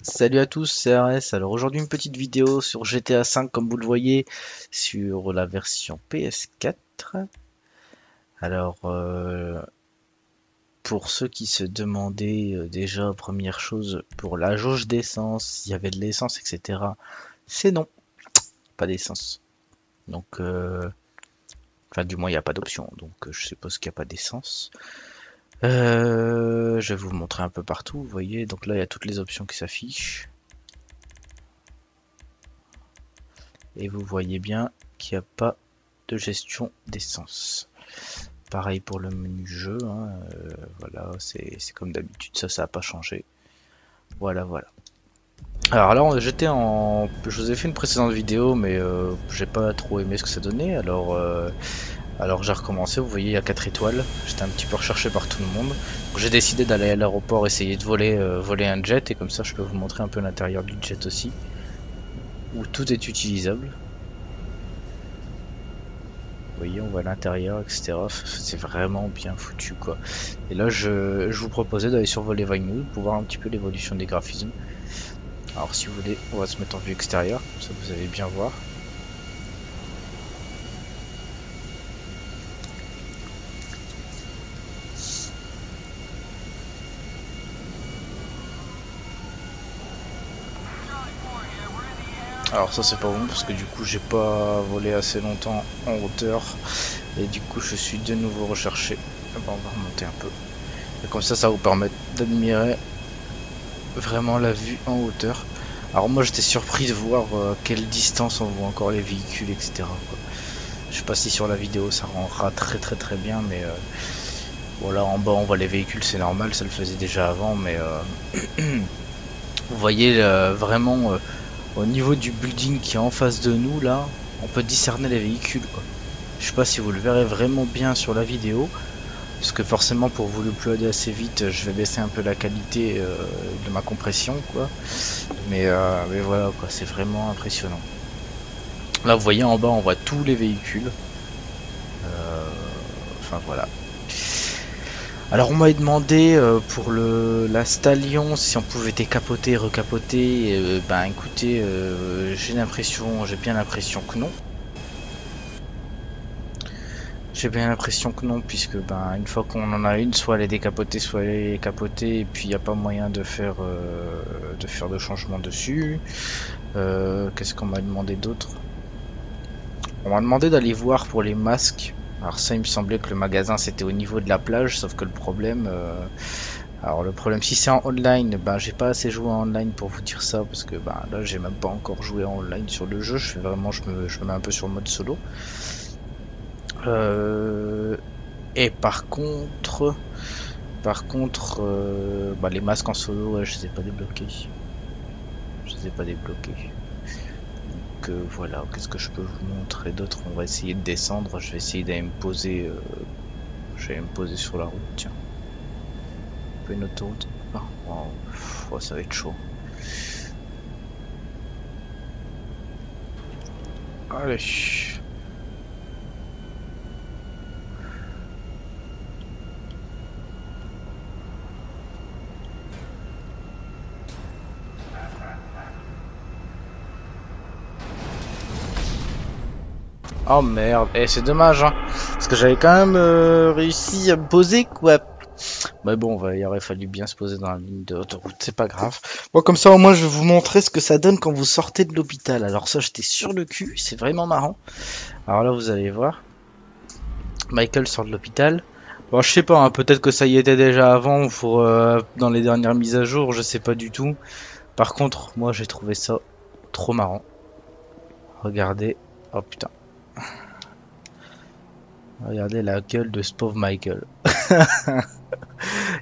Salut à tous, c'est RS. Alors aujourd'hui une petite vidéo sur GTA V comme vous le voyez sur la version PS4. Alors pour ceux qui se demandaient déjà première chose pour la jauge d'essence, s'il y avait de l'essence etc. C'est non, pas d'essence. Donc enfin du moins il n'y a pas d'option donc je suppose qu'il n'y a pas d'essence. Je vais vous montrer un peu partout, vous voyez donc là il y a toutes les options qui s'affichent. Et vous voyez bien qu'il n'y a pas de gestion d'essence. Pareil pour le menu jeu, hein, voilà, c'est comme d'habitude, ça n'a pas changé. Voilà, voilà. Alors là, je vous ai fait une précédente vidéo, mais j'ai pas trop aimé ce que ça donnait. Alors j'ai recommencé. Vous voyez, il y a 4 étoiles. J'étais un petit peu recherché par tout le monde. J'ai décidé d'aller à l'aéroport, essayer de voler un jet, et comme ça, je peux vous montrer un peu l'intérieur du jet aussi, où tout est utilisable. Vous voyez, on voit l'intérieur, etc. C'est vraiment bien foutu, quoi. Et là, je vous proposais d'aller survoler Vinewood pour voir un petit peu l'évolution des graphismes. Alors, si vous voulez, on va se mettre en vue extérieure, comme ça vous allez bien voir. Alors ça c'est pas bon parce que du coup j'ai pas volé assez longtemps en hauteur et du coup je suis de nouveau recherché. Ah bah, on va remonter un peu. Et comme ça vous permet d'admirer vraiment la vue en hauteur. Alors moi j'étais surpris de voir à quelle distance on voit encore les véhicules, etc. quoi. Je sais pas si sur la vidéo ça rendra très bien, mais voilà, en bas on voit les véhicules, c'est normal, ça le faisait déjà avant, mais vous voyez vraiment au niveau du building qui est en face de nous là, on peut discerner les véhicules, quoi. Je sais pas si vous le verrez vraiment bien sur la vidéo, parce que forcément pour vous uploader assez vite, je vais baisser un peu la qualité de ma compression, quoi. Mais voilà, quoi, c'est vraiment impressionnant. Là, vous voyez en bas, on voit tous les véhicules. Enfin voilà. Alors on m'avait demandé pour la Stallion si on pouvait décapoter et recapoter. Ben écoutez, j'ai bien l'impression que non. J'ai bien l'impression que non, puisque ben une fois qu'on en a une, soit elle est décapotée, soit elle est capotée, et puis il n'y a pas moyen de faire de changement dessus. Qu'est-ce qu'on m'a demandé d'autre? On m'a demandé d'aller voir pour les masques. Alors ça, il me semblait que le magasin c'était au niveau de la plage, sauf que le problème, si c'est en online, ben j'ai pas assez joué en online pour vous dire ça, parce que ben là j'ai même pas encore joué en online sur le jeu. Je me mets un peu sur le mode solo. Et bah, les masques en solo, ouais, je les ai pas débloqués. Je les ai pas débloqués. Donc voilà, qu'est-ce que je peux vous montrer d'autre? On va essayer de descendre. Je vais essayer d'aller me poser. Je vais me poser sur la route. Tiens, un peu une autoroute. Ah, wow. Oh, ça va être chaud. Allez. Oh merde, c'est dommage, hein, parce que j'avais quand même réussi à me poser, quoi. Mais bon, il aurait fallu bien se poser dans la ligne de l'autoroute, c'est pas grave. Bon, comme ça, au moins, je vais vous montrer ce que ça donne quand vous sortez de l'hôpital. Alors ça, j'étais sur le cul, c'est vraiment marrant. Alors là, vous allez voir, Michael sort de l'hôpital. Bon, je sais pas, hein, peut-être que ça y était déjà avant, pour dans les dernières mises à jour, je sais pas du tout. Par contre, moi, j'ai trouvé ça trop marrant. Regardez, oh putain. Regardez la gueule de ce pauvre Michael.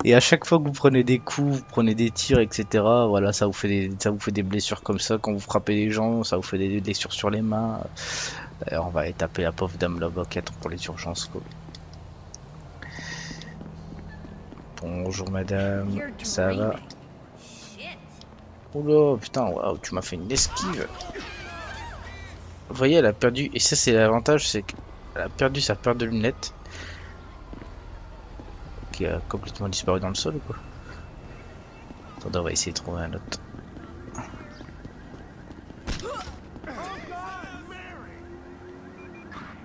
Et à chaque fois que vous prenez des coups, vous prenez des tirs, etc. Voilà, ça vous fait des blessures comme ça. Quand vous frappez les gens, ça vous fait des blessures sur les mains. D'ailleurs, on va aller taper la pauvre dame là-bas pour les urgences, quoi. Bonjour madame, ça va? Oula, putain, waouh, tu m'as fait une esquive. Vous voyez, elle a perdu, et ça c'est l'avantage, c'est qu'elle a perdu sa paire de lunettes. Qui a complètement disparu dans le sol, quoi. Attendez, on va essayer de trouver un autre.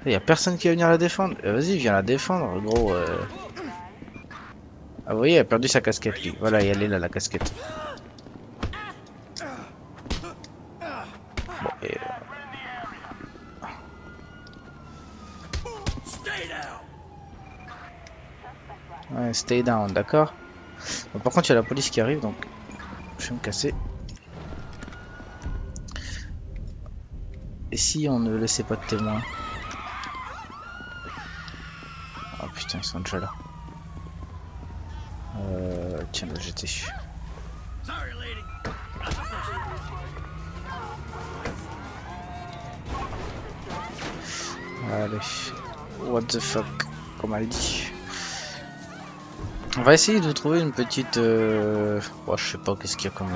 Y a personne qui va venir la défendre. Vas-y, viens la défendre, gros. Ah, vous voyez, il a perdu sa casquette, lui. Voilà, et elle est là, la casquette. Bon, et... Ouais, stay down, d'accord. Bon, par contre, il y a la police qui arrive, donc je vais me casser. Et si on ne laissait pas de témoins? Oh putain, ils sont déjà là. Tiens, le GT. Allez. What the fuck, comme elle dit. On va essayer de trouver une petite... Oh, je sais pas qu'est-ce qu'il y a comme...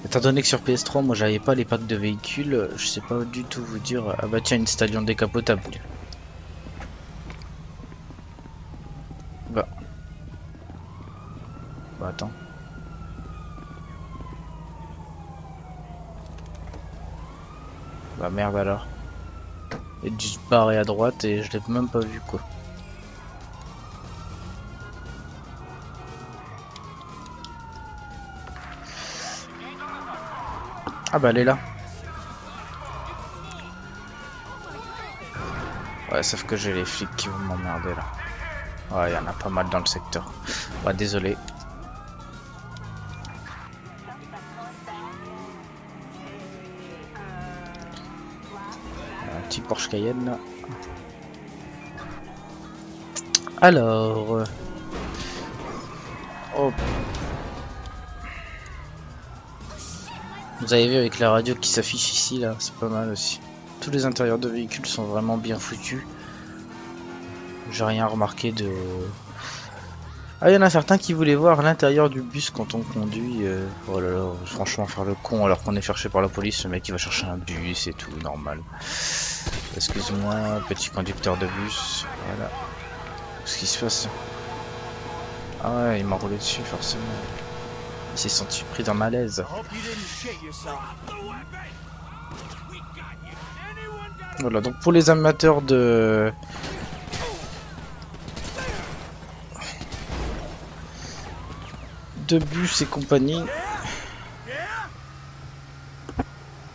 Étant donné que sur PS3, moi j'avais pas les packs de véhicules, je sais pas du tout vous dire... Ah bah tiens, une stallion décapotable. Bah attends. Bah merde alors. Et juste barré à droite et je l'ai même pas vu quoi. Ah bah elle est là. Ouais, sauf que j'ai les flics qui vont m'emmerder là. Ouais, il y en a pas mal dans le secteur. Ouais, désolé. Un petit Porsche Cayenne là. Alors... Oh. Vous avez vu avec la radio qui s'affiche ici là, c'est pas mal aussi. Tous les intérieurs de véhicules sont vraiment bien foutus. J'ai rien remarqué de... Ah, il y en a certains qui voulaient voir l'intérieur du bus quand on conduit. Oh là là, franchement, faire le con alors qu'on est cherché par la police, le mec il va chercher un bus et tout, normal. Excuse-moi, petit conducteur de bus. Voilà. Qu'est-ce qui se passe? Ah ouais, il m'a roulé dessus, forcément. Il s'est senti pris d'un malaise. Voilà, donc pour les amateurs de bus et compagnie.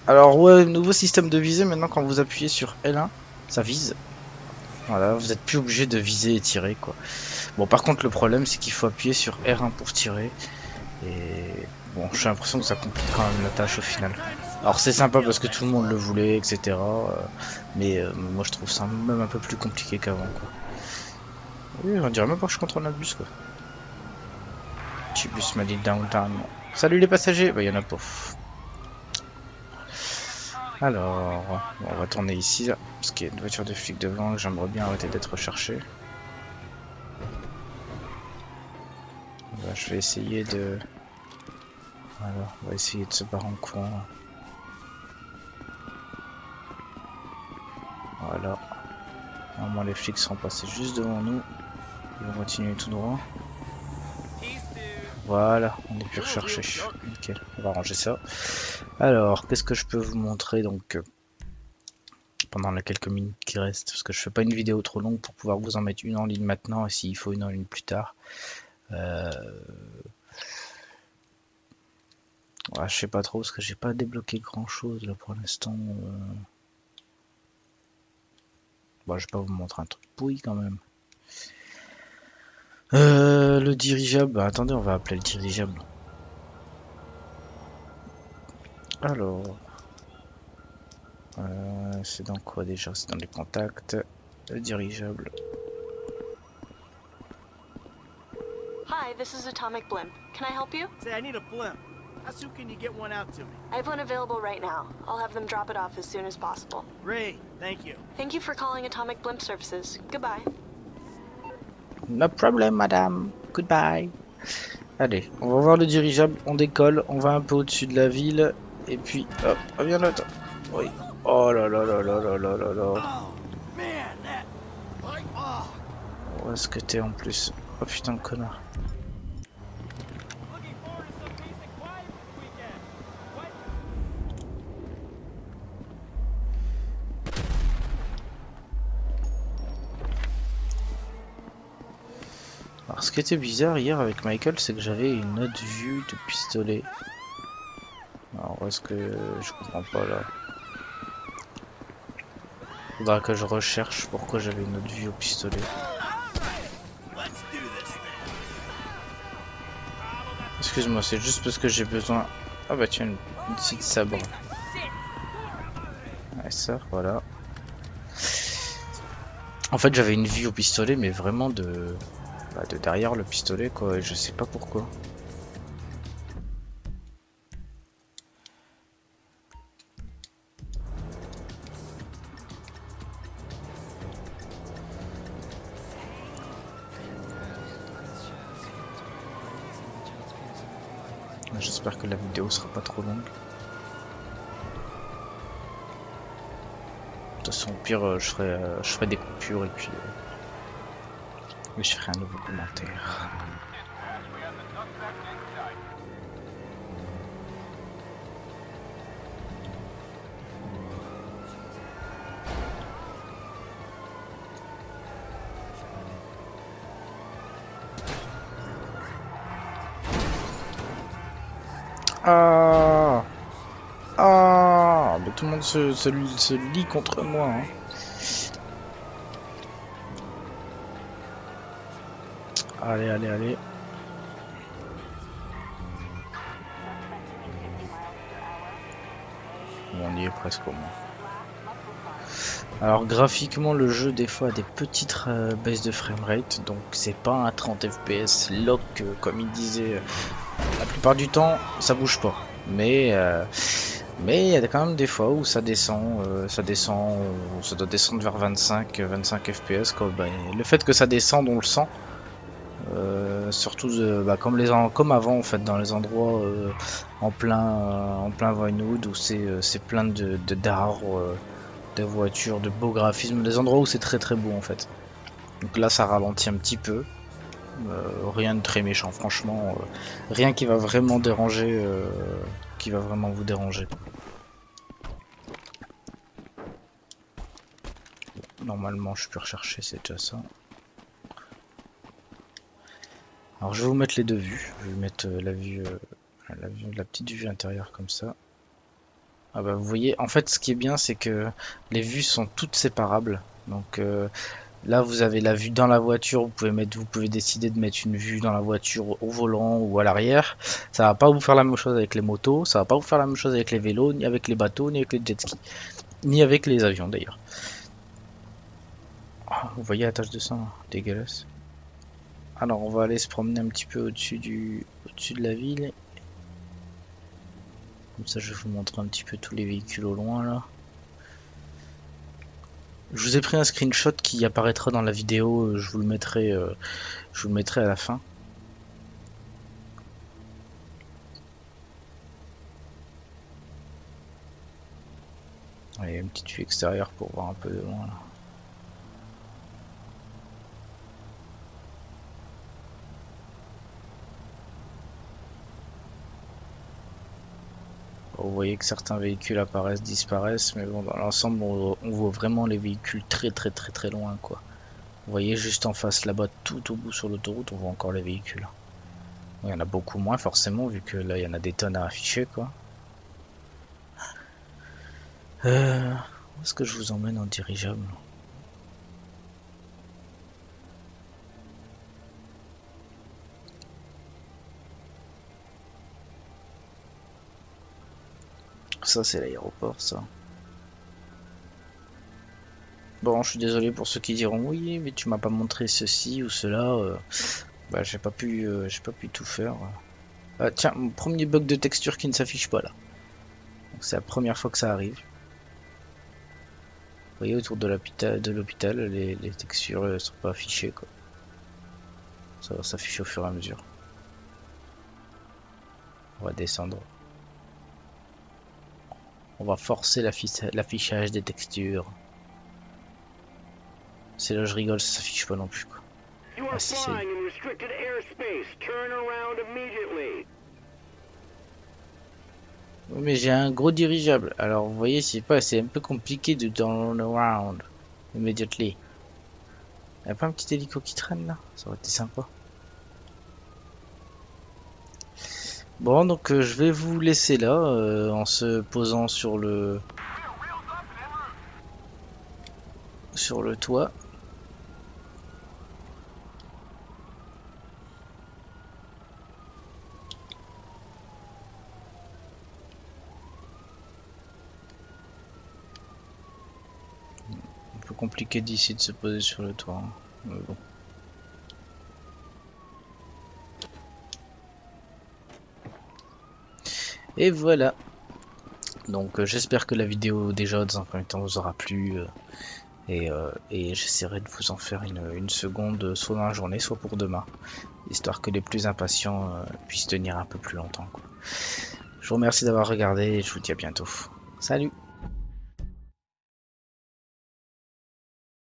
Alors ouais, nouveau système de visée, maintenant quand vous appuyez sur L1, ça vise. Voilà, vous êtes plus obligé de viser et tirer quoi. Bon par contre le problème c'est qu'il faut appuyer sur R1 pour tirer. Et bon, j'ai l'impression que ça complique quand même la tâche au final. Alors c'est sympa parce que tout le monde le voulait, etc. Mais moi je trouve ça même un peu plus compliqué qu'avant quoi. Oui, on dirait même pas que je contrôle un bus quoi. Petit bus m'a dit downtown. Salut les passagers, bah y en a pas. Alors, bon, on va tourner ici là, parce qu'il y a une voiture de flic devant, j'aimerais bien arrêter d'être recherché. Bah, je vais essayer de... Voilà, on va essayer de se barrer en courant. Voilà. Normalement les flics seront passés juste devant nous. Ils vont continuer tout droit. Voilà, on est plus recherché. Nickel, on va ranger ça. Alors, qu'est-ce que je peux vous montrer donc pendant les quelques minutes qui restent, parce que je fais pas une vidéo trop longue pour pouvoir vous en mettre une en ligne maintenant et s'il faut une en ligne plus tard. Ouais, je sais pas trop parce que j'ai pas débloqué grand chose là pour l'instant. Bon, je vais pas vous montrer un truc pourri quand même. Le dirigeable, bah, attendez, on va appeler le dirigeable. Alors, c'est dans quoi déjà? C'est dans les contacts. Le dirigeable. Hi, this is Atomic Blimp. Can I help you? Say, I need a blimp. How soon can you get one out to me? I have one available right now. I'll have them drop it off as soon as possible. Great, thank you. Thank you for calling Atomic Blimp Services. Goodbye. No problem, madame. Goodbye. Allez, on va voir le dirigeable. On décolle. On va un peu au-dessus de la ville. Et puis, hop, reviens là. Oui. Oh là là là là là là là là. Où est-ce que t'es en plus? Oh putain, le connard. Alors, ce qui était bizarre hier avec Michael, c'est que j'avais une autre vue de pistolet. Alors, est-ce que je comprends pas là? Faudra que je recherche pourquoi j'avais une autre vue au pistolet. Excuse-moi, c'est juste parce que j'ai besoin. Ah bah tiens, une petite sabre. Ouais, ça, voilà. En fait, j'avais une vue au pistolet, mais vraiment de derrière le pistolet, quoi, et je sais pas pourquoi. J'espère que la vidéo sera pas trop longue. De toute façon, au pire, je ferai des coupures et puis je ferai un nouveau commentaire. Ah, ah, mais tout le monde se lie contre moi. Hein. Allez, allez, allez. On y est presque au moins. Alors graphiquement le jeu des fois a des petites baisses de framerate, donc c'est pas un 30 fps lock comme il disait. La plupart du temps ça bouge pas, mais il y a quand même des fois où ça descend, ça doit descendre vers 25 fps quoi. Bah, le fait que ça descende on le sent. Surtout comme avant en fait dans les endroits en plein Vinewood où c'est plein d'arbres, de voitures, de beaux graphismes, des endroits où c'est très très beau en fait. Donc là ça ralentit un petit peu, rien de très méchant franchement, rien qui va vraiment déranger, qui va vraiment vous déranger. Normalement je peux rechercher, c'est déjà ça. Alors je vais vous mettre les deux vues, je vais mettre la petite vue intérieure comme ça. Ah bah vous voyez, en fait ce qui est bien c'est que les vues sont toutes séparables. Donc là vous avez la vue dans la voiture, vous pouvez décider de mettre une vue dans la voiture au volant ou à l'arrière. Ça va pas vous faire la même chose avec les motos, ça va pas vous faire la même chose avec les vélos, ni avec les bateaux, ni avec les jet skis, ni avec les avions d'ailleurs. Vous voyez la tache de sang, dégueulasse. Alors on va aller se promener un petit peu au-dessus de la ville. Comme ça je vais vous montrer un petit peu tous les véhicules au loin là. Je vous ai pris un screenshot qui apparaîtra dans la vidéo, je vous le mettrai à la fin. Allez, une petite vue extérieure pour voir un peu de loin là. Vous voyez que certains véhicules apparaissent, disparaissent, mais bon, dans l'ensemble, on voit vraiment les véhicules très loin, quoi. Vous voyez juste en face là-bas, tout au bout sur l'autoroute, on voit encore les véhicules. Bon, il y en a beaucoup moins forcément, vu que là, il y en a des tonnes à afficher, quoi. Où est-ce que je vous emmène en dirigeable ? Ça, c'est l'aéroport, ça. Bon, je suis désolé pour ceux qui diront oui, mais tu m'as pas montré ceci ou cela. Bah, j'ai pas pu tout faire. Ah, tiens, mon premier bug de texture qui ne s'affiche pas là. C'est la première fois que ça arrive. Vous voyez autour de l'hôpital, les textures sont pas affichées quoi. Ça va s'afficher au fur et à mesure. On va descendre. On va forcer l'affichage des textures. C'est là je rigole, ça s'affiche pas non plus quoi. Ah, si, oui, mais j'ai un gros dirigeable. Alors vous voyez, c'est un peu compliqué de turn around immediately. Y'a pas un petit hélico qui traîne là? Ça aurait été sympa. Bon, donc je vais vous laisser là en se posant sur le toit. Un peu compliqué d'ici de se poser sur le toit, hein. Mais bon. Et voilà. Donc j'espère que la vidéo déjà dans un premier temps vous aura plu. Et j'essaierai de vous en faire une seconde, soit dans la journée, soit pour demain, histoire que les plus impatients puissent tenir un peu plus longtemps, quoi. Je vous remercie d'avoir regardé et je vous dis à bientôt. Salut!